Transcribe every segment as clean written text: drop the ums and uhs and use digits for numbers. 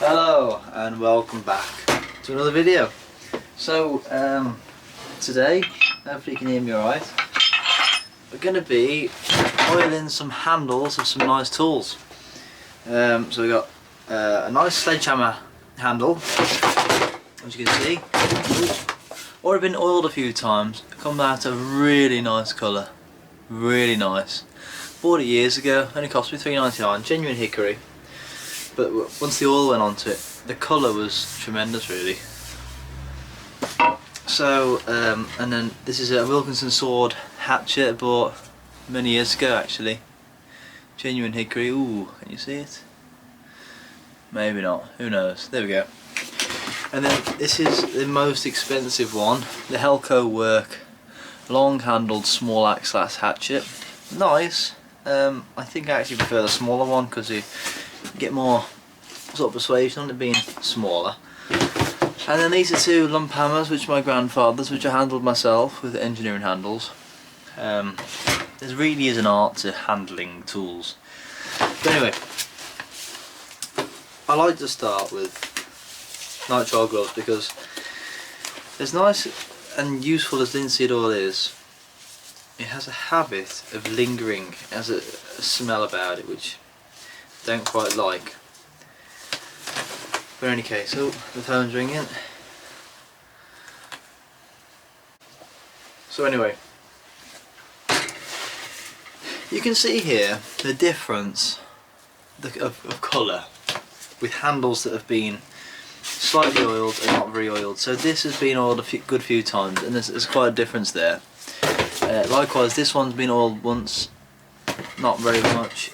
Hello and welcome back to another video. So today, hopefully you can hear me alright, we're going to be oiling some handles of some nice tools. So we've got a nice sledgehammer handle, as you can see, already been oiled a few times, come out a really nice colour, really nice. Bought it years ago, only cost me $3.99, genuine hickory. But once the oil went onto it, the colour was tremendous really. So, and then this is a Wilkinson sword hatchet I bought many years ago actually. Genuine hickory, ooh, can you see it? Maybe not, who knows, there we go. And then this is the most expensive one, the Helco Work long handled small axe hatchet. Nice, I think I actually prefer the smaller one because you get more sort of persuasion on it being smaller. And then these are two lump hammers, which are my grandfather's, which I handled myself with engineering handles. There really is an art to handling tools. But anyway, I like to start with nitrile gloves because as nice and useful as linseed oil is, it has a habit of lingering, it has a smell about it which I don't quite like. But in any case, oh, the phone's ringing. So anyway, you can see here the difference of colour with handles that have been slightly oiled and not very oiled. So this has been oiled a good few times and there's quite a difference there. Likewise, this one's been oiled once, not very much.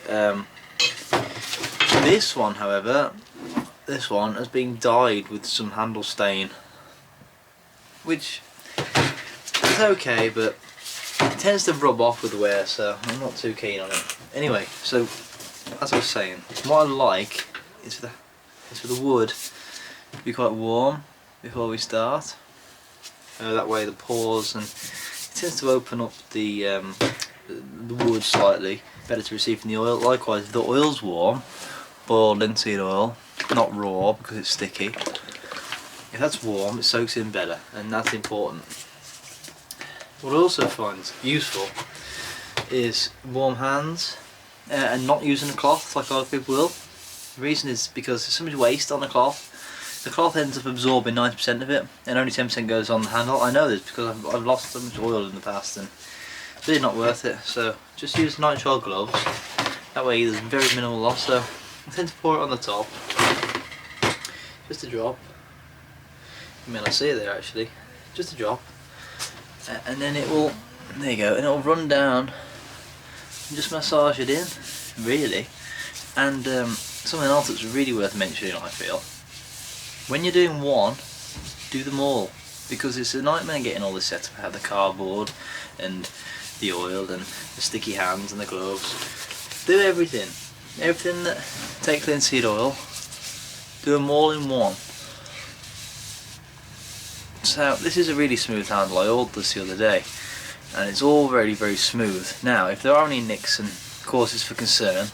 This one, however, this one has been dyed with some handle stain, which is okay, but it tends to rub off with the wear, so I'm not too keen on it. Anyway, so as I was saying, what I like is for the wood to be quite warm before we start. That way the pores, and it tends to open up the wood slightly, better to receive from the oil. Likewise, if the oil's warm, boiled linseed oil, not raw because it's sticky, if that's warm it soaks in better, and that's important. What I also find useful is warm hands and not using a cloth like a lot of people will. The reason is because there's so much waste on the cloth ends up absorbing 90% of it and only 10% goes on the handle. I know this because I've lost so much oil in the past and it's really not worth it. So just use nitrile gloves, that way there's very minimal loss. So I tend to pour it on the top, just a drop. I mean, I see it there actually, just a drop, and then it will, there you go, and it will run down and just massage it in, really. And something else that's really worth mentioning, I feel, when you're doing one, do them all, because it's a nightmare getting all this set up, the cardboard and the oil and the sticky hands and the gloves. Do everything. Everything that takes linseed oil, do them all in one. So this is a really smooth handle. I oiled this the other day and it's all very smooth. Now if there are any nicks and causes for concern,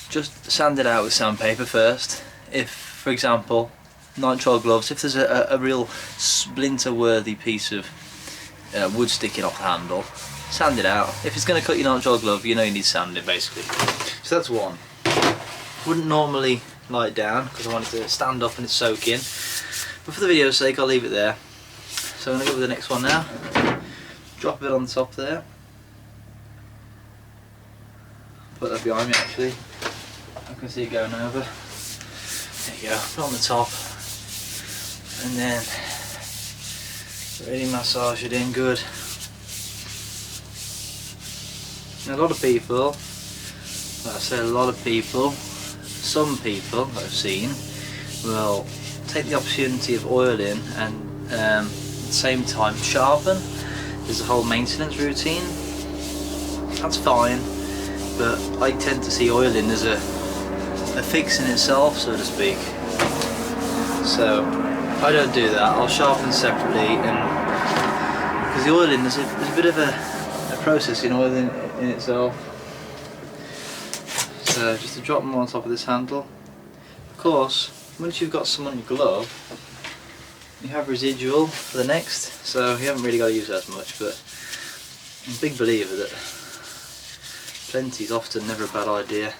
just sand it out with sandpaper first. If, for example, nitrile gloves, if there's a real splinter worthy piece of wood sticking off the handle, sand it out. If it's going to cut your nitrile glove, you know you need sanding basically. So that's one. Wouldn't normally lie it down because I want it to stand up and it's soak in, but for the video's sake I'll leave it there. So I'm going to go with the next one now. Drop it on the top there. Put that behind me actually. I can see it going over. There you go, put it on the top and then really massage it in good. Now, a lot of people, well, I say a lot of people, some people that I've seen will take the opportunity of oiling and at the same time sharpen. There's a whole maintenance routine. That's fine, but I tend to see oiling as a fix in itself, so to speak. So I don't do that. I'll sharpen separately, and because the oiling, there's a bit of a process in oiling in itself. So just to drop them on top of this handle. Of course, once you've got some on your glove, you have residual for the next, so you haven't really got to use it as much, but I'm a big believer that plenty is often never a bad idea.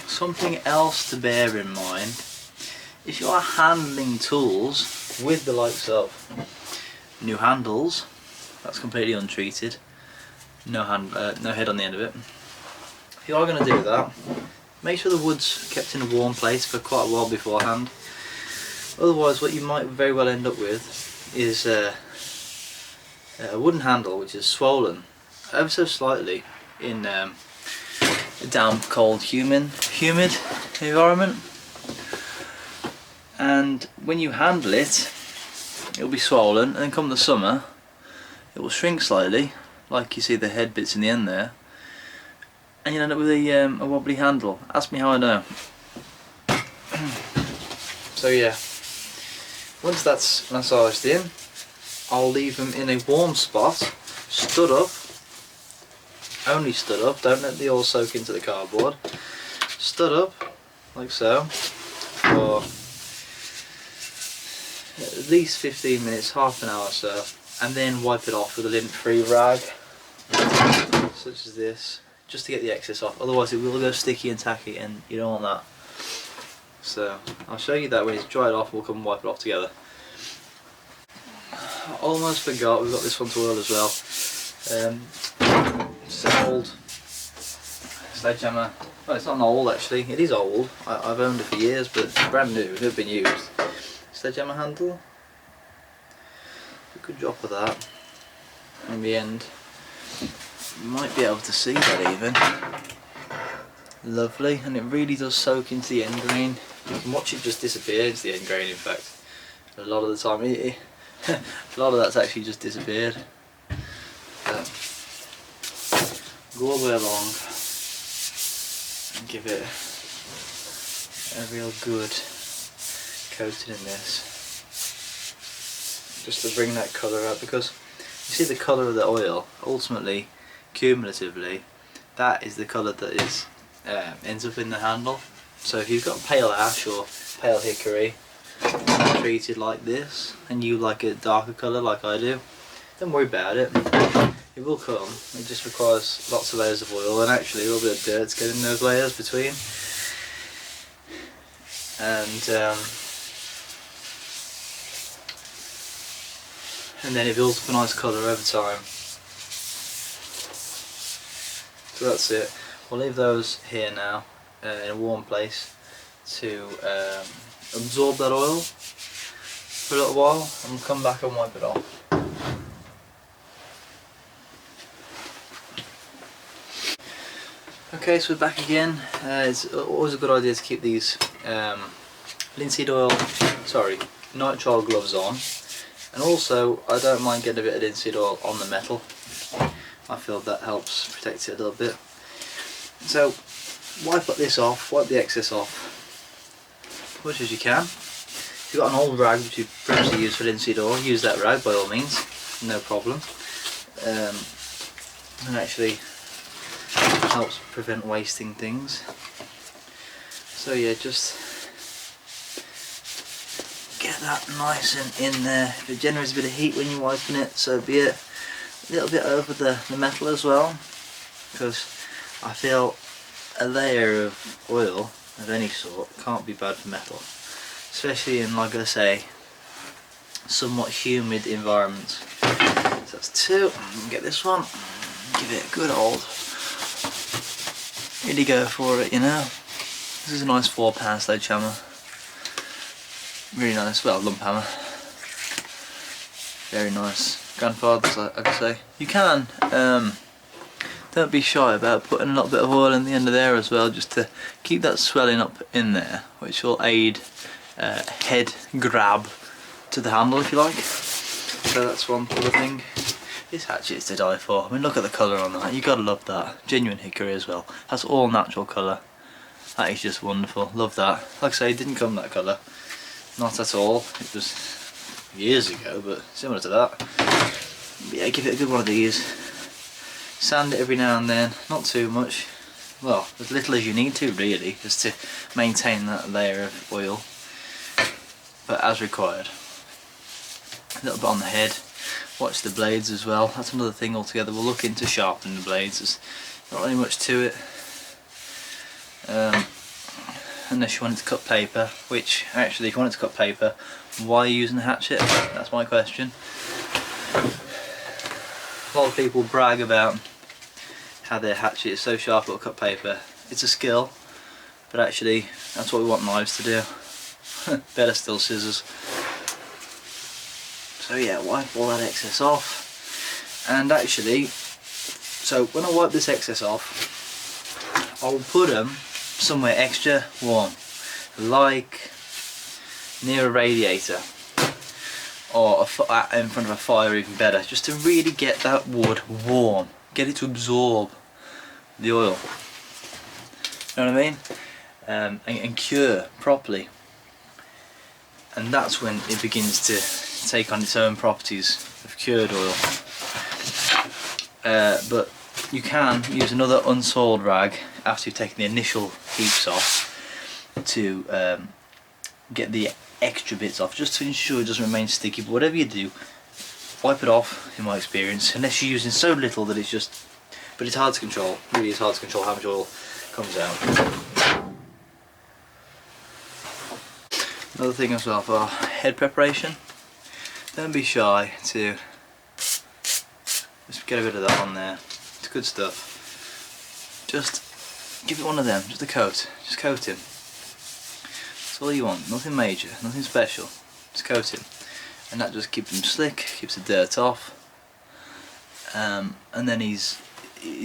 Something else to bear in mind, if you are handling tools with the likes of new handles, that's completely untreated, no head on the end of it. If you are going to do that, make sure the wood's kept in a warm place for quite a while beforehand. Otherwise what you might very well end up with is a wooden handle which is swollen ever so slightly in a damp, cold, humid environment, and when you handle it, it'll be swollen, and then come the summer it will shrink slightly, like you see the head bits in the end there, and you'll end up with a wobbly handle. Ask me how I know. So yeah, once that's massaged in, I'll leave them in a warm spot, stood up, only stood up, don't let the oil soak into the cardboard, stood up like so for at least 15 minutes, half an hour or so, and then wipe it off with a lint-free rag such as this, just to get the excess off, otherwise it will go sticky and tacky and you don't want that. So I'll show you that when it's dried off, we'll come and wipe it off together. I almost forgot, we've got this one to oil as well. It's an old sledgehammer. Well, it's not old actually, it is old. I've owned it for years, but it's brand new, it's never been used. Sledgehammer handle. A good job of that. In the end, you might be able to see that even. Lovely, and it really does soak into the end grain. You can watch it just disappear into the end grain, in fact. A lot of the time, a lot of that's actually just disappeared. Go all the way along and give it a real good coating in this, just to bring that colour out, because you see the colour of the oil, ultimately, cumulatively, that is the colour that is ends up in the handle. So if you've got pale ash or pale hickory treated like this, and you like a darker colour like I do, don't worry about it. It will come. It just requires lots of layers of oil, and actually a little bit of dirt to get in those layers between. And then it builds up a nice colour over time. So that's it. We'll leave those here now in a warm place to absorb that oil for a little while, and we'll come back and wipe it off. Okay, so we're back again. It's always a good idea to keep these nitrile gloves on, and also I don't mind getting a bit of linseed oil on the metal. I feel that helps protect it a little bit. So wipe this off, wipe the excess off as much as you can. If you've got an old rag which you've previously used for linseed oil, use that rag by all means, no problem. And actually helps prevent wasting things. So yeah, just get that nice and in there. If it generates a bit of heat when you're wiping it, so be it. A little bit over the metal as well, because I feel a layer of oil of any sort can't be bad for metal, especially in, like I say, somewhat humid environments. So that's two. Get this one, give it a good old, really go for it, you know. This is a nice 4-pound sledgehammer, really nice, well, lump hammer, very nice. Grandfather's, I could say. You can, don't be shy about putting a little bit of oil in the end of there as well, just to keep that swelling up in there, which will aid head grab to the handle, if you like. So that's one other thing. This hatchet is to die for. I mean, look at the colour on that, you gotta love that. Genuine hickory as well, that's all natural colour. That is just wonderful, love that. Like I say, it didn't come that colour, not at all. It was years ago, but similar to that. But yeah, give it a good one of these. Sand it every now and then, not too much. well, as little as you need to really, just to maintain that layer of oil, but as required. A little bit on the head. Watch the blades as well, that's another thing altogether. We'll look into sharpening the blades. There's not really much to it, unless you wanted to cut paper, which actually if you wanted to cut paper, why are you using a hatchet? That's my question. A lot of people brag about how their hatchet is so sharp it'll cut paper. It's a skill, but actually that's what we want knives to do. Better still, scissors. So yeah, wipe all that excess off. And actually, so when I wipe this excess off, I'll put them somewhere extra warm, like near a radiator or in front of a fire, even better, just to really get that wood warm, get it to absorb the oil, you know what I mean, and cure properly. And that's when it begins to take on its own properties of cured oil. But you can use another unsoiled rag after you've taken the initial heaps off to get the extra bits off, just to ensure it doesn't remain sticky. But whatever you do, wipe it off, in my experience, unless you're using so little that it's just, but it's hard to control, really is hard to control how much oil comes out. Another thing as well for head preparation, don't be shy to just get a bit of that on there. It's good stuff. Just give it one of them, just a coat, just coat him. That's all you want, nothing major, nothing special, just coat him. And that just keeps him slick, keeps the dirt off, and then he's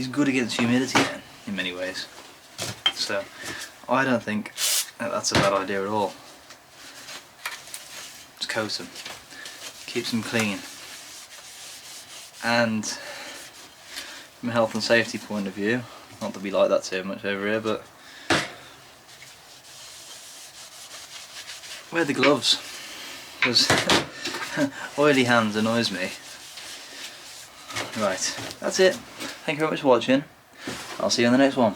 good against humidity then, in many ways. So I don't think that's a bad idea at all. Just coat him, keeps him clean. And from a health and safety point of view, not that we like that too much over here, but wear the gloves, because oily hands annoys me. Right, that's it. Thank you very much for watching. I'll see you on the next one.